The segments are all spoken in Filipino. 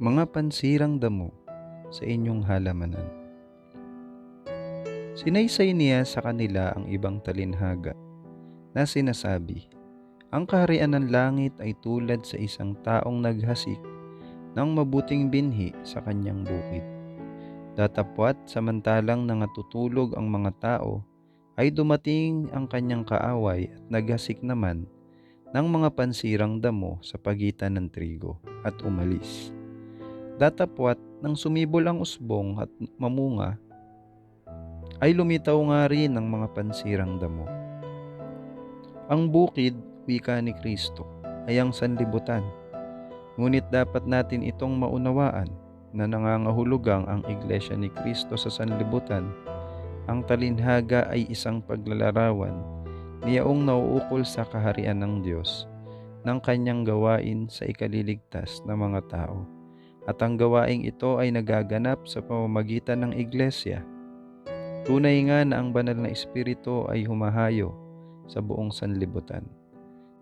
mga pansirang damo sa inyong halamanan. Sinaysay niya sa kanila ang ibang talinhaga na sinasabi, ang kaharian ng langit ay tulad sa isang taong naghasik ng mabuting binhi sa kanyang bukid. Datapwat samantalang nangatutulog ang mga tao, ay dumating ang kanyang kaaway at naghasik naman ng mga pansirang damo sa pagitan ng trigo at umalis. Datapwat nang sumibol ang usbong at mamunga, ay lumitaw nga rin ang mga pansirang damo. Ang bukid, wika ni Kristo, ay ang sanlibutan. Ngunit dapat natin itong maunawaan na nangangahulugang ang Iglesia ni Kristo sa sanlibutan. Ang talinhaga ay isang paglalarawan niyaong nauukol sa kaharian ng Diyos ng kanyang gawain sa ikaliligtas ng mga tao. At ang gawaing ito ay nagaganap sa pamamagitan ng Iglesia. Tunay nga na ang banal na Espiritu ay humahayo sa buong sanlibutan.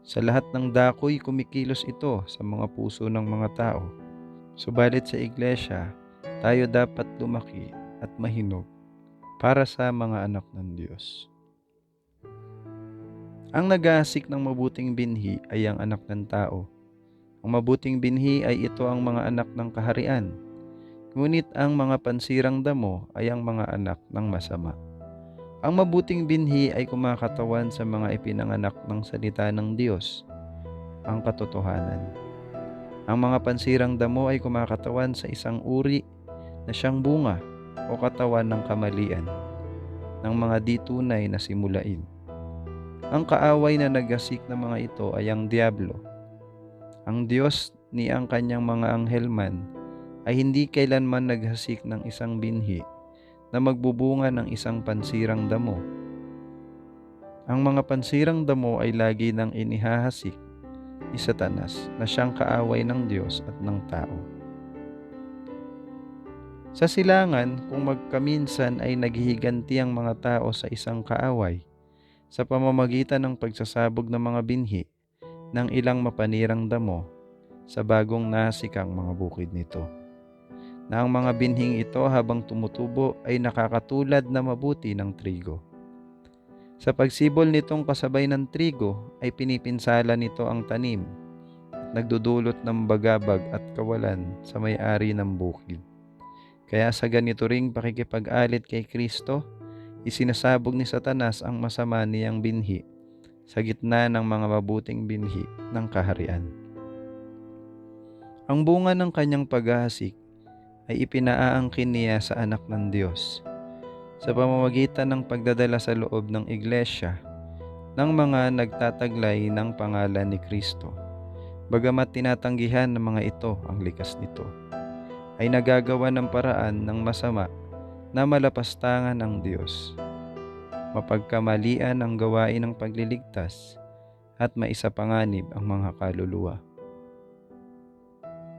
Sa lahat ng dakoy kumikilos ito sa mga puso ng mga tao. Subalit sa Iglesia, tayo dapat lumaki at mahinog para sa mga anak ng Diyos. Ang nag-aasik ng mabuting binhi ay ang anak ng tao. Ang mabuting binhi ay ito ang mga anak ng kaharian. Ngunit ang mga pansirang damo ay ang mga anak ng masama. Ang mabuting binhi ay kumakatawan sa mga ipinanganak ng salita ng Diyos, ang katotohanan. Ang mga pansirang damo ay kumakatawan sa isang uri na siyang bunga o katawan ng kamalian, ng mga di tunay na simulain. Ang kaaway na naghasik ng mga ito ay ang Diablo. Ang Diyos ni ang kanyang mga anghelman ay hindi kailanman naghasik ng isang binhi na magbubunga ng isang pansirang damo. Ang mga pansirang damo ay lagi nang inihahasik ni Satanas na siyang kaaway ng Diyos at ng tao. Sa silangan, kung magkaminsan ay naghihiganti ang mga tao sa isang kaaway sa pamamagitan ng pagsasabog ng mga binhi ng ilang mapanirang damo sa bagong nahasikang mga bukid nito, na ang mga binhing ito habang tumutubo ay nakakatulad na mabuti ng trigo. Sa pagsibol nitong kasabay ng trigo ay pinipinsala nito ang tanim at nagdudulot ng bagabag at kawalan sa may-ari ng bukid. Kaya sa ganito ring pakikipag-alit kay Kristo, isinasabog ni Satanas ang masama niyang binhi sa gitna ng mga mabuting binhi ng kaharian. Ang bunga ng kanyang paghahasik ay ipinaaangkin niya sa anak ng Diyos sa pamamagitan ng pagdadala sa loob ng Iglesia ng mga nagtataglay ng pangalan ni Kristo. Bagamat tinatanggihan ng mga ito ang likas nito, ay nagagawa ng paraan ng masama na malapastangan ng Diyos, mapagkamalian ang gawain ng pagliligtas at maisapanganib ang mga kaluluwa.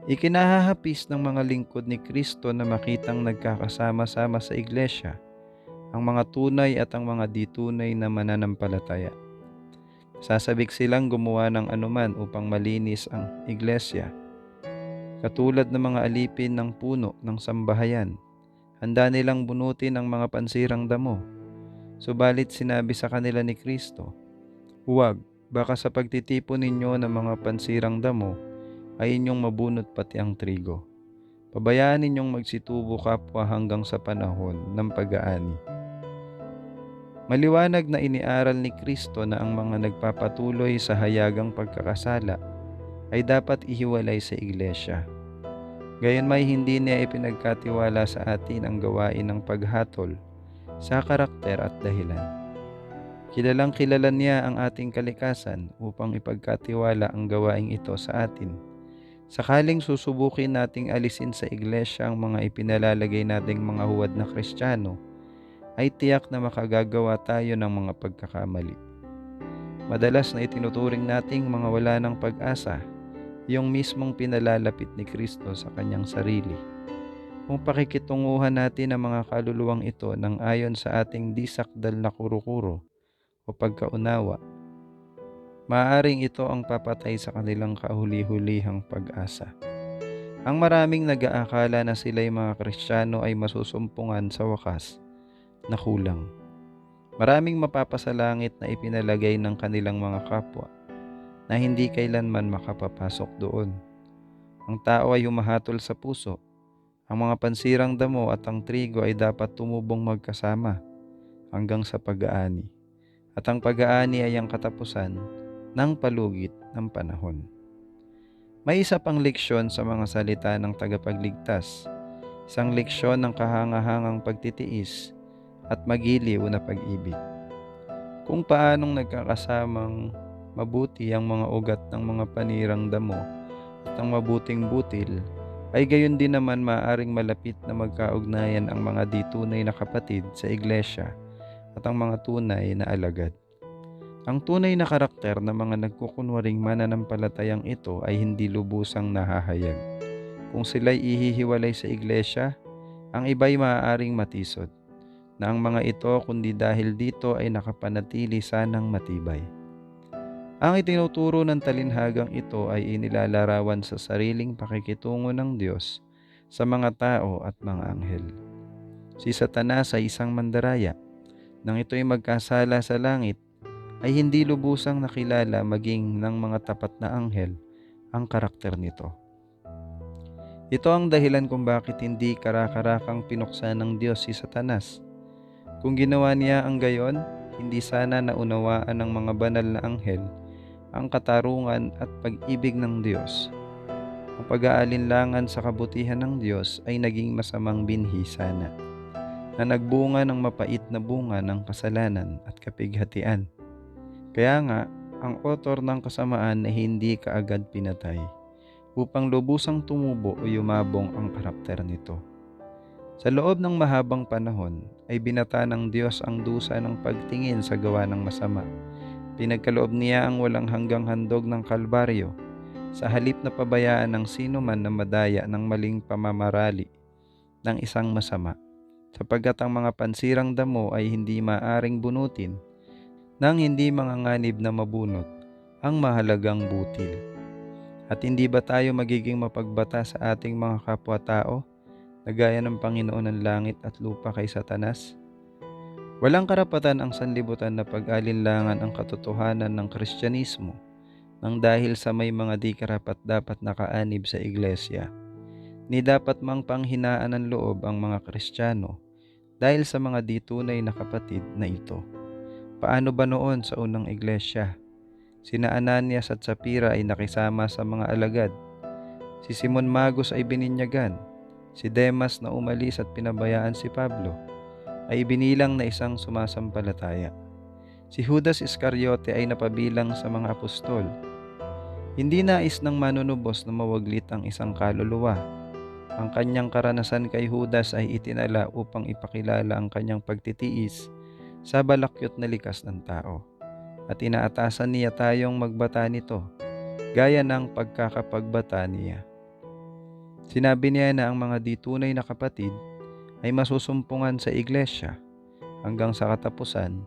Ikinahahapis ng mga lingkod ni Kristo na makitang nagkakasama-sama sa Iglesia ang mga tunay at ang mga di tunay na mananampalataya. Sasabik silang gumawa ng anuman upang malinis ang Iglesia. Katulad ng mga alipin ng puno ng sambahayan, handa nilang bunutin ang mga pansirang damo. Subalit sinabi sa kanila ni Kristo, huwag, baka sa pagtitipon ninyo ng mga pansirang damo, ay inyong mabunot pati ang trigo. Pabayaan ninyong magsitubo kapwa hanggang sa panahon ng pag-aani. Maliwanag na iniaral ni Kristo na ang mga nagpapatuloy sa hayagang pagkakasala ay dapat ihiwalay sa Iglesia. Gayunmay hindi niya ipinagkatiwala sa atin ang gawain ng paghatol sa karakter at dahilan. Kilalang kilala niya ang ating kalikasan upang ipagkatiwala ang gawaing ito sa atin. Sakaling susubukin nating alisin sa Iglesia ang mga ipinalalagay nating mga huwad na Kristiyano, ay tiyak na makagagawa tayo ng mga pagkakamali. Madalas na itinuturing nating mga wala ng pag-asa, yung mismong pinalalapit ni Kristo sa kanyang sarili. Kung pakikitunguhan natin ang mga kaluluwang ito ng ayon sa ating disakdal na kuro-kuro o pagkaunawa, maaaring ito ang papatay sa kanilang kahuli-hulihang pag-asa. Ang maraming nag-aakala na sila'y mga Kristiyano ay masusumpungan sa wakas na kulang. Maraming mapapasalangit na ipinalagay ng kanilang mga kapwa na hindi kailanman makapapasok doon. Ang tao ay humahatol sa puso. Ang mga pansirang damo at ang trigo ay dapat tumubong magkasama hanggang sa pag-aani. At ang pag-aani ay ang katapusan ng palugit ng panahon. May isa pang leksyon sa mga salita ng tagapagligtas. Isang leksyon ng kahangahangang pagtitiis at magiliw na pag-ibig. Kung paanong nagkakasamang mabuti ang mga ugat ng mga panirang damo at ang mabuting butil, ay gayon din naman maaaring malapit na magkaugnayan ang mga di tunay na kapatid sa iglesia at ang mga tunay na alagad. Ang tunay na karakter ng mga nagkukunwaring mananampalatayang ito ay hindi lubusang nahahayag. Kung sila'y ihihiwalay sa iglesia, ang iba'y maaaring matisod, na ang mga ito kundi dahil dito ay nakapanatili sanang matibay. Ang itinuturo ng talinhagang ito ay inilalarawan sa sariling pakikitungo ng Diyos sa mga tao at mga anghel. Si Satanas ay isang mandaraya. Nang ito'y magkasala sa langit, ay hindi lubusang nakilala maging ng mga tapat na anghel ang karakter nito. Ito ang dahilan kung bakit hindi karakarakang pinuksan ng Diyos si Satanas. Kung ginawa niya ang gayon, hindi sana naunawaan ng mga banal na anghel ang katarungan at pag-ibig ng Diyos. Ang pag-aalinlangan sa kabutihan ng Diyos ay naging masamang binhi sana, na nagbunga ng mapait na bunga ng kasalanan at kapighatian. Kaya nga, ang author ng kasamaan ay hindi kaagad pinatay upang lubusang tumubo o yumabong ang karakter nito. Sa loob ng mahabang panahon ay binata ng Diyos ang dusa ng pagtingin sa gawa ng masama. Pinagkaloob niya ang walang hanggang handog ng Kalbaryo sa halip na pabayaan ng sino man na madaya ng maling pamamarali ng isang masama, sapagkat ang mga pansirang damo ay hindi maaring bunutin nang hindi manganganib na mabunot ang mahalagang butil. At hindi ba tayo magiging mapagbata sa ating mga kapwa-tao na gaya ng Panginoon ng langit at lupa kay Satanas? Walang karapatan ang sanlibutan na pag-alinlangan ang katotohanan ng Kristyanismo nang dahil sa may mga di karapat-dapat nakaanib sa iglesia. Ni dapat mang panghinaan ng loob ang mga Kristiyano dahil sa mga di tunay na kapatid na ito. Paano ba noon sa unang iglesia? Sina Ananias at Sapphira ay nakisama sa mga alagad. Si Simon Magus ay bininyagan. Si Demas na umalis at pinabayaan si Pablo ay binilang na isang sumasampalataya. Si Judas Iscariote ay napabilang sa mga apostol. Hindi nais ng manunubos na mawaglit ang isang kaluluwa. Ang kanyang karanasan kay Judas ay itinala upang ipakilala ang kanyang pagtitiis sa balakyot na likas ng tao. At inaatasan niya tayong magbata nito, gaya ng pagkakapagbata niya. Sinabi niya na ang mga di tunay na kapatid ay masusumpungan sa iglesia hanggang sa katapusan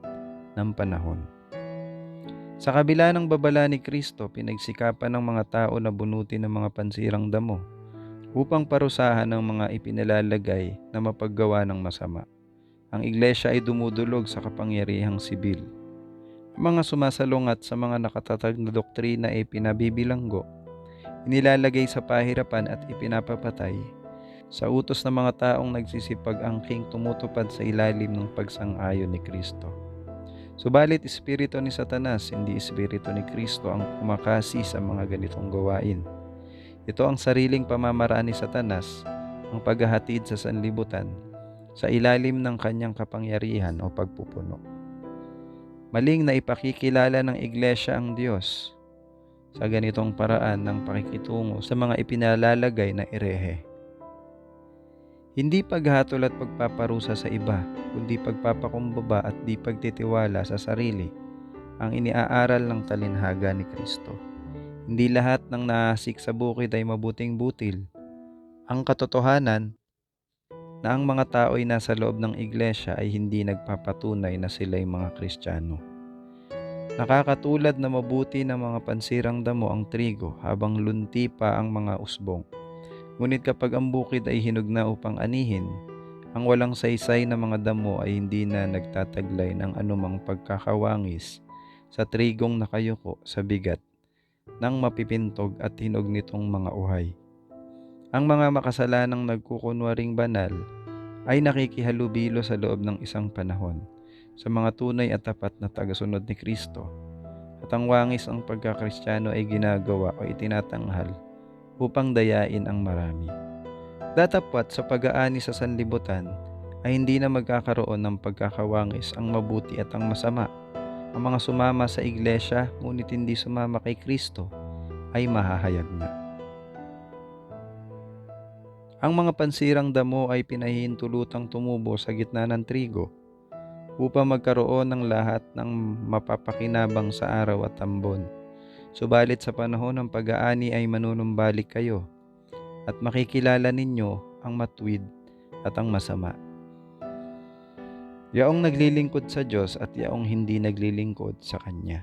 ng panahon. Sa kabila ng babala ni Kristo, pinagsikapan ng mga tao na bunutin ng mga pansirang damo upang parusahan ng mga ipinalalagay na mapaggawa ng masama. Ang iglesia ay dumudulog sa kapangyarihang sibil. Ang mga sumasalungat sa mga nakatatag na doktrina ay pinabibilanggo, inilalagay sa pahirapan at ipinapapatay sa utos ng mga taong nagsisipag-angking tumutupad sa ilalim ng pagsang-ayon ni Kristo. Subalit espiritu ni Satanas, hindi espiritu ni Kristo ang kumakasi sa mga ganitong gawain. Ito ang sariling pamamaraan ni Satanas, ang paghahatid sa sanlibutan sa ilalim ng kanyang kapangyarihan o pagpupuno. Maling na ipakikilala ng iglesia ang Diyos sa ganitong paraan ng pakikitungo sa mga ipinalalagay na erehe. Hindi paghatol at pagpaparusa sa iba, kundi pagpapakumbaba at di pagtitiwala sa sarili ang iniaaral ng talinhaga ni Kristo. Hindi lahat ng naasik sa bukid ay mabuting butil. Ang katotohanan na ang mga tao ay nasa loob ng iglesia ay hindi nagpapatunay na sila'y mga Kristiyano. Nakakatulad na mabuti ng mga pansirang damo ang trigo habang lunti pa ang mga usbong. Ngunit kapag ang bukid ay hinog na upang anihin, ang walang saysay na mga damo ay hindi na nagtataglay ng anumang pagkakawangis sa trigong nakayuko sa bigat ng mapipintog at hinog nitong mga uhay. Ang mga makasalanang nagkukunwaring banal ay nakikihalubilo sa loob ng isang panahon sa mga tunay at tapat na tagasunod ni Kristo, at ang wangis ang pagkakristyano ay ginagawa o itinatanghal upang dayain ang marami. Datapwat sa pag-aani sa sanlibutan ay hindi na magkakaroon ng pagkakawangis ang mabuti at ang masama. Ang mga sumama sa iglesia ngunit hindi sumama kay Kristo ay mahahayag na. Ang mga pansirang damo ay pinahihintulutang tumubo sa gitna ng trigo upang magkaroon ng lahat ng mapapakinabang sa araw at ambon. Subalit sa panahon ng pag-aani ay manunumbalik kayo at makikilala ninyo ang matuwid at ang masama. Yaong naglilingkod sa Diyos at yaong hindi naglilingkod sa Kanya.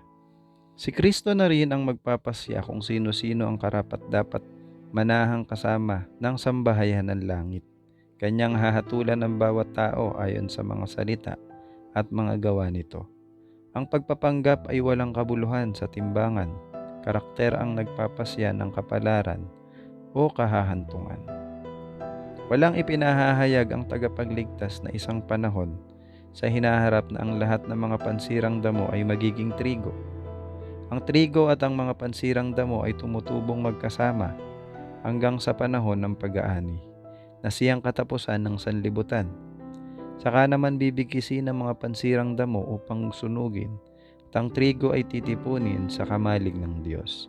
Si Kristo na rin ang magpapasya kung sino-sino ang karapat-dapat manahang kasama ng sambahayan ng langit. Kanyang hahatulan ng bawat tao ayon sa mga salita at mga gawa nito. Ang pagpapanggap ay walang kabuluhan sa timbangan. Karakter ang nagpapasya ng kapalaran o kahahantungan. Walang ipinahahayag ang tagapagligtas na isang panahon sa hinaharap na ang lahat ng mga pansirang damo ay magiging trigo. Ang trigo at ang mga pansirang damo ay tumutubong magkasama hanggang sa panahon ng pag-aani, na siyang katapusan ng sanlibutan. Saka naman bibigkisin ng mga pansirang damo upang sunugin, at ang trigo ay titipunin sa kamalig ng Diyos.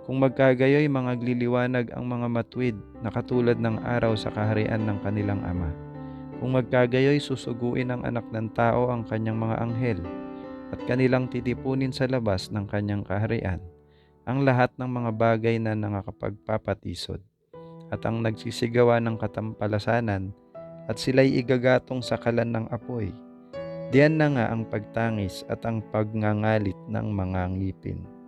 Kung magkagayoy mangagliliwanag ang mga matuwid na katulad ng araw sa kaharian ng kanilang Ama. Kung magkagayoy susuguin ng Anak ng Tao ang kanyang mga anghel at kanilang titipunin sa labas ng kanyang kaharian ang lahat ng mga bagay na nakakapagpapatisod at ang nagsisigawa ng katampalasanan at sila'y igagatong sa kalan ng apoy. Diyan na nga ang pagtangis at ang pagngangalit ng mga ngipin.